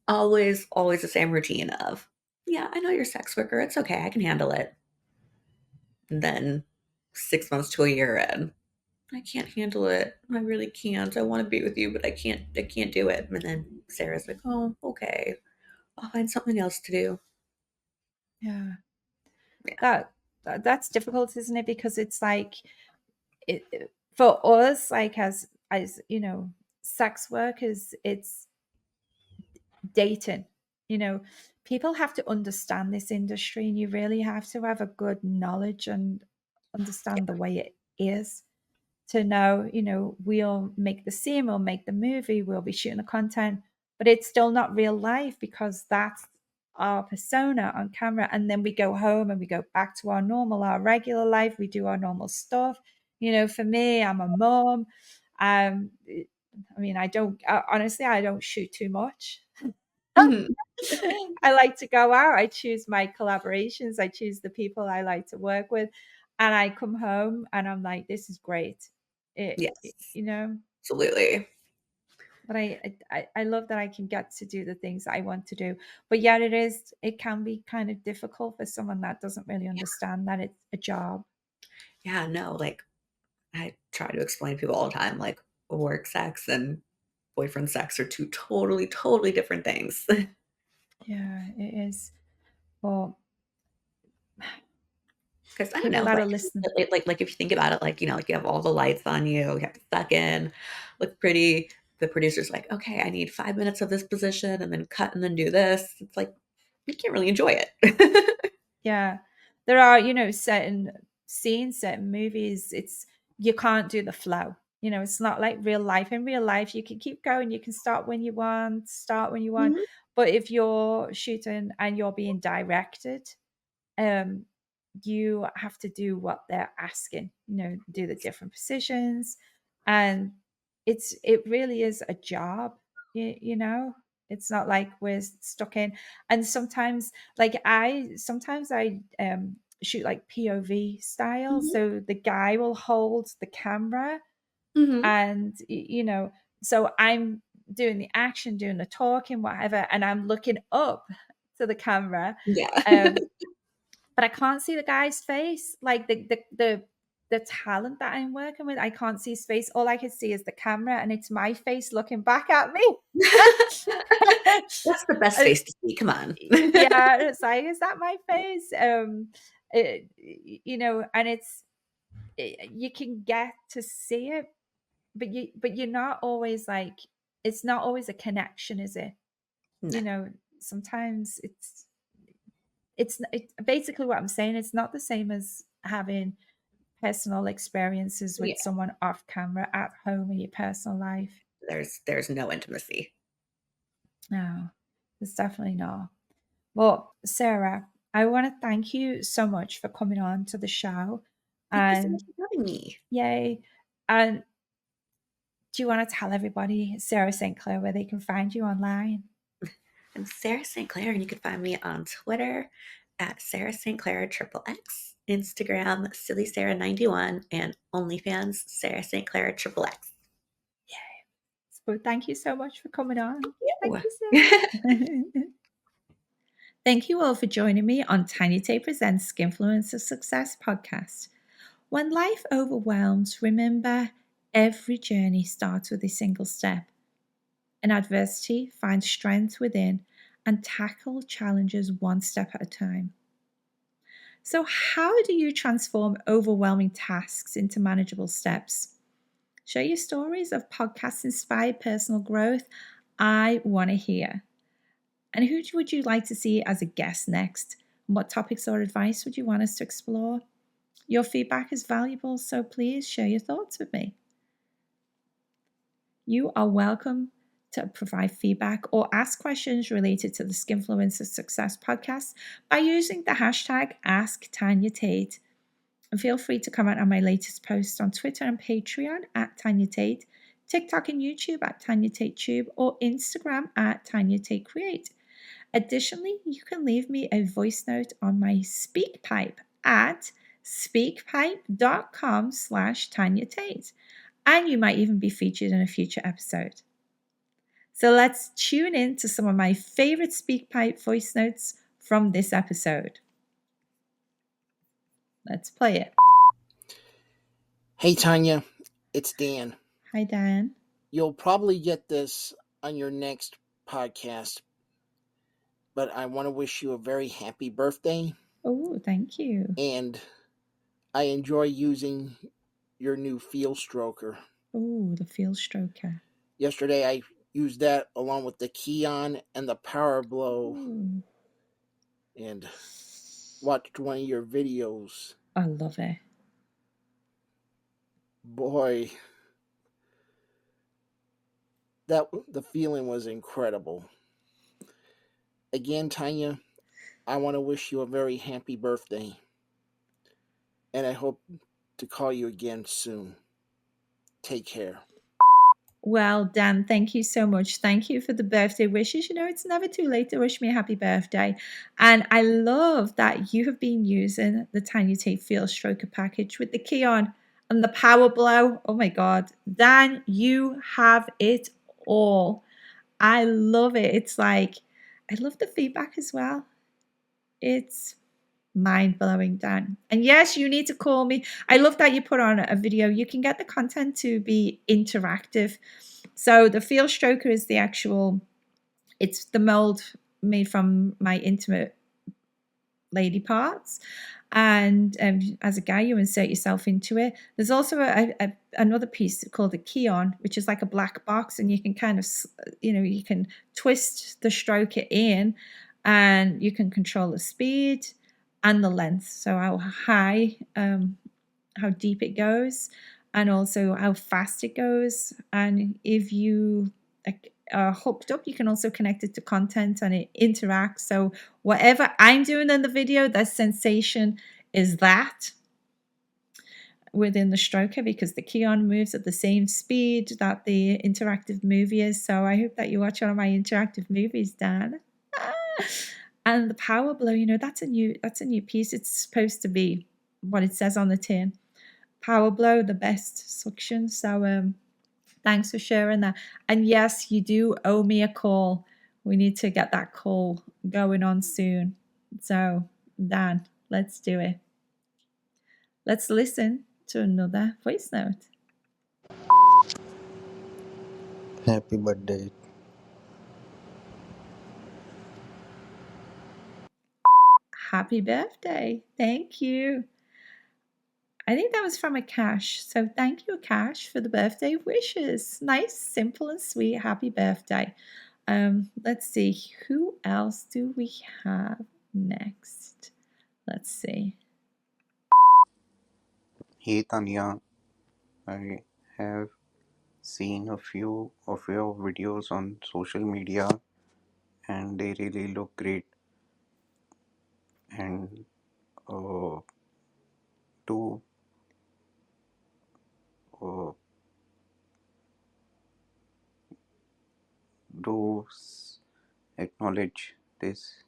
Always, always the same routine of, yeah, I know you're a sex worker. It's okay. I can handle it. And then 6 months to a year in, I can't handle it. I really can't. I want to be with you, but I can't do it. And then Sarah's like, "Oh, okay. I'll find something else to do." yeah, Yeah. that's difficult, isn't it? Because it's like for us, like as sex workers, it's dating. You know, people have to understand this industry, and you really have to have a good knowledge and understand the way it is to know, we'll make the scene, we'll make the movie, we'll be shooting the content, but it's still not real life because that's our persona on camera. And then we go home and we go back to our regular life. We do our normal stuff. For me, I'm a mom. I mean, honestly, I don't shoot too much. Mhm. I like to go out. I choose my collaborations. I choose the people I like to work with. And I come home and I'm like, this is great. Yes, You know, absolutely. but I love that I can get to do the things I want to do. But yet it can be kind of difficult for someone that doesn't really Yeah. understand that it's a job. Yeah, no, like, I try to explain to people all the time, like, work sex and boyfriend sex are 2 totally, totally different things. Yeah, it is. Well, 'Cause I don't people know, that like are listening. like, if you think about it, like, like, you have all the lights on you have to suck in, look pretty. The producer's like, "Okay, I need 5 minutes of this position and then cut and then do this." It's like, you can't really enjoy it. Yeah. There are, certain scenes, certain movies, it's you can't do the flow. It's not like real life. In real life, you can keep going, you can start when you want, start when you want. Mhm. But if you're shooting and you're being directed, um, you have to do what they're asking, do the different positions. And it really is a job, it's not like we're stuck in. And sometimes, like sometimes I shoot like POV style. Mhm. So the guy will hold the camera Mhm. and so I'm doing the action, doing the talking, whatever, and I'm looking up to the camera. Yeah. Um but I can't see the guy's face. Like the the talent that I'm working with. I can't see his face. All I can see is the camera, and it's my face looking back at me. That's the best face to see. Come on. Yeah, it's like, is that my face? And you can get to see it, but you're not always like, it's not always a connection, is it? No. Sometimes it's basically what I'm saying. It's not the same as having personal experiences Yeah. with someone off camera at home in your personal life. There's no intimacy. No, it's definitely not. Well, Sarah, I want to thank you so much for coming on to the show. Thank you so much And for having me. yay. And do you want to tell everybody, Sara St Clair, where they can find you online? I'm Sara St Clair, and you can find me on Twitter at Sara St Clair XXX, Instagram SillySarah91, and OnlyFans Sara St Clair XXX. Yay. So thank you so much for coming on. Thank Thank you, Sarah. Thank you all for joining me on Tanya Tate Presents Skinfluencer Success podcast. When life overwhelms, remember every journey starts with a single step. In adversity, find strength within and tackle challenges one step at a time. So, how do you transform overwhelming tasks into manageable steps? Share your stories of podcast inspired personal growth. I want to hear. And who would you like to see as a guest next? And what topics or advice would you want us to explore? Your feedback is valuable, so please share your thoughts with me. You are welcome to provide feedback or ask questions related to the Skinfluencer Success podcast by using the hashtag AskTanyaTate. And feel free to comment on my latest posts on Twitter and Patreon at Tanya Tate, TikTok and YouTube at Tanya Tate Tube, or Instagram at Tanya Tate Create. Additionally, you can leave me a voice note on my SpeakPipe at speakpipe.com/Tanya Tate. And you might even be featured in a future episode. So let's tune in to some of my favorite SpeakPipe voice notes from this episode. Let's play it. Hey Tanya, it's Dan. Hi, Dan. You'll probably get this on your next podcast, but I want to wish you a very happy birthday. Oh, thank you. And I enjoy using your new feel stroker. Oh, the feel stroker. Yesterday I used that along with the Keon and the Power Blow. Ooh. And watched one of your videos. I love it. Boy, the feeling was incredible. Again, Tanya, I want to wish you a very happy birthday. And I hope to call you again soon. Take care. Well, Dan, thank you so much. Thank you for the birthday wishes. It's never too late to wish me a happy birthday. And I love that you have been using the Tanya Tate Feel Stroker package with the Keon and the Power Blow. Oh my God. Dan, you have it all. I love it. It's like, I love the feedback as well. It's mind-blowing, Dan. And yes, you need to call me. I love that you put on a video. You can get the content to be interactive. So the feel stroker is it's the mold made from my intimate lady parts. And as a guy, you insert yourself into it. There's also another piece called the Keon, which is like a black box, and you can kind of, you can twist the stroker in, and you can control the speed and the length, so how high, how deep it goes, and also how fast it goes. And if you are hooked up, you can also connect it to content and it interacts. So whatever I'm doing in the video, the sensation is that within the stroker, because the Keon moves at the same speed that the interactive movie is. So I hope that you watch one of my interactive movies, Dan. And the Power Blow, that's a new piece. It's supposed to be what it says on the tin. Power Blow, the best suction. So thanks for sharing that. And yes, you do owe me a call. We need to get that call going on soon. So Dan, let's do it. Let's listen to another voice note. Happy birthday. Happy birthday. Thank you. I think that was from Akash. So thank you, Akash, for the birthday wishes. Nice, simple, and sweet. Happy birthday. Let's see. Who else do we have next? Let's see. Hey Tanya, I have seen a few of your videos on social media and they really look great. And to uh, do acknowledge this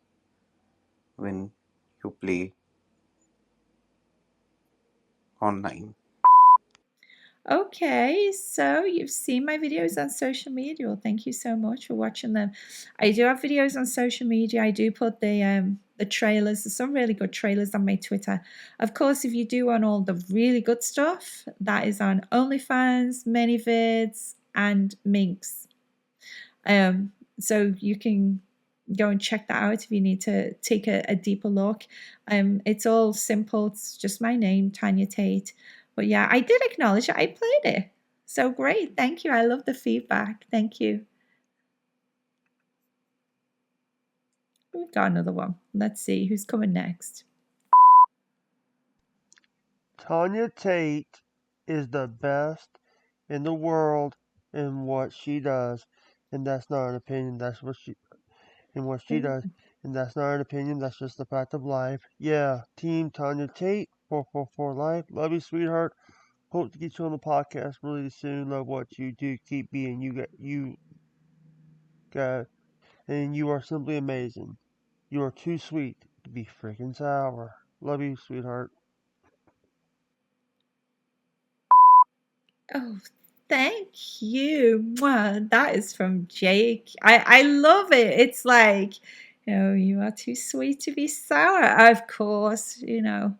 when you play online. Okay, so you've seen my videos on social media. Well, thank you so much for watching them. I do have videos on social media. I do put the trailers. There's some really good trailers on my Twitter. Of course, if you do want all the really good stuff, that is on OnlyFans, ManyVids, and Minx. So you can go and check that out if you need to take a deeper look. It's all simple. It's just my name, Tanya Tate. But yeah, I did acknowledge it. I played it. So great. Thank you. I love the feedback. Thank you. We've got another one. Let's see who's coming next. Tanya Tate is the best in the world in what she does, and that's not an opinion. That's what she does, and that's not an opinion. That's just the fact of life. Yeah, Team Tanya Tate, 444 life. Love you, sweetheart. Hope to get you on the podcast really soon. Love what you do. Keep being you got, and you are simply amazing. You are too sweet to be freaking sour. Love you, sweetheart. Oh, thank you. Mwah. That is from Jake. I love it. It's like, you are too sweet to be sour. Of course, the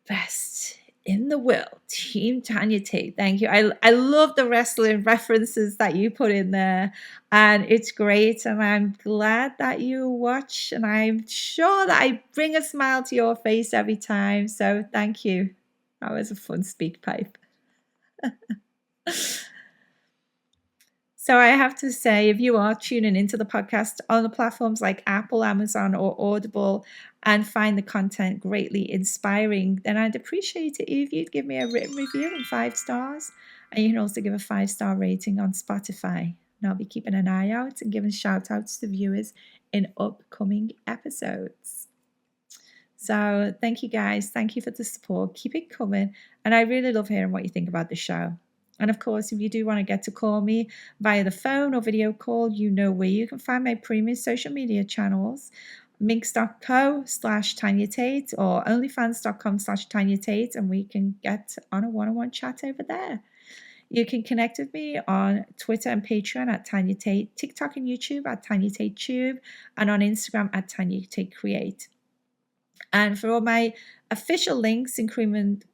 best in the world. Team Tanya Tate. Thank you. I love the wrestling references that you put in there. And it's great. And I'm glad that you watch. And I'm sure that I bring a smile to your face every time. So thank you. That was a fun speak pipe. So I have to say, if you are tuning into the podcast on the platforms like Apple, Amazon, or Audible and find the content greatly inspiring, then I'd appreciate it if you'd give me a written review and 5 stars. And you can also give a 5-star rating on Spotify. And I'll be keeping an eye out and giving shout outs to viewers in upcoming episodes. So thank you guys. Thank you for the support. Keep it coming. And I really love hearing what you think about the show. And of course, if you do want to get to call me via the phone or video call, you know where you can find my premium social media channels, minx.co/Tanya Tate or onlyfans.com/Tanya Tate, and we can get on a one-on-one chat over there. You can connect with me on Twitter and Patreon at Tanya Tate, TikTok and YouTube at Tanya Tate Tube, and on Instagram at Tanya Tate Create. And for all my official links, including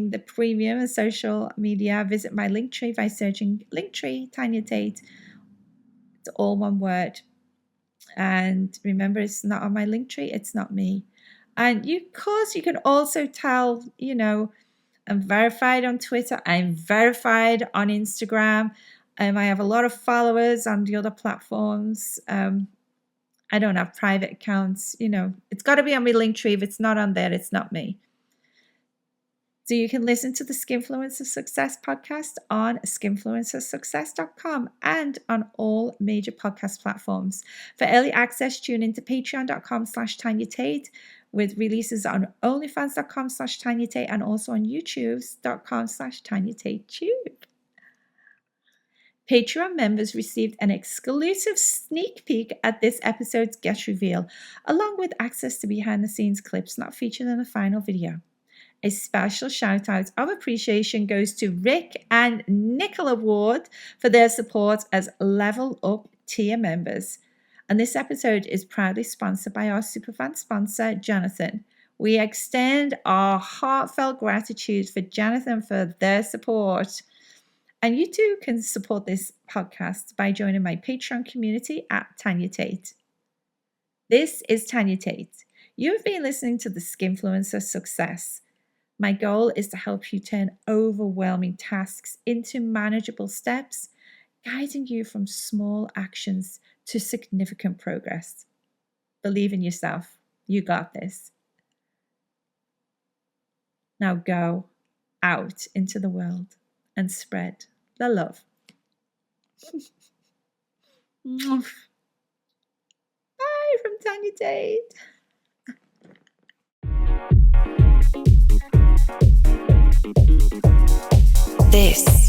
the premium and social media, visit my Linktree by searching Linktree Tanya Tate. It's all one word. And remember, it's not on my Linktree, it's not me. And of course, you can also tell, I'm verified on Twitter, I'm verified on Instagram. I have a lot of followers on the other platforms. I don't have private accounts. It's got to be on my Linktree. If it's not on there, it's not me. So you can listen to the Skinfluencer Success podcast on skinfluencersuccess.com and on all major podcast platforms. For early access, tune into patreon.com/Tanya Tate with releases on onlyfans.com/Tanya Tate and also on youtube.com/Tanya Tate Tube. Patreon members received an exclusive sneak peek at this episode's guest reveal, along with access to behind-the-scenes clips not featured in the final video. A special shout-out of appreciation goes to Rick and Nicola Ward for their support as Level Up tier members. And this episode is proudly sponsored by our superfan sponsor, Jonathan. We extend our heartfelt gratitude for Jonathan for their support. And you too can support this podcast by joining my Patreon community at Tanya Tate. This is Tanya Tate. You've been listening to the Skinfluencer Success. My goal is to help you turn overwhelming tasks into manageable steps, guiding you from small actions to significant progress. Believe in yourself. You got this. Now go out into the world and spread the love. Bye from Tanya Tate. This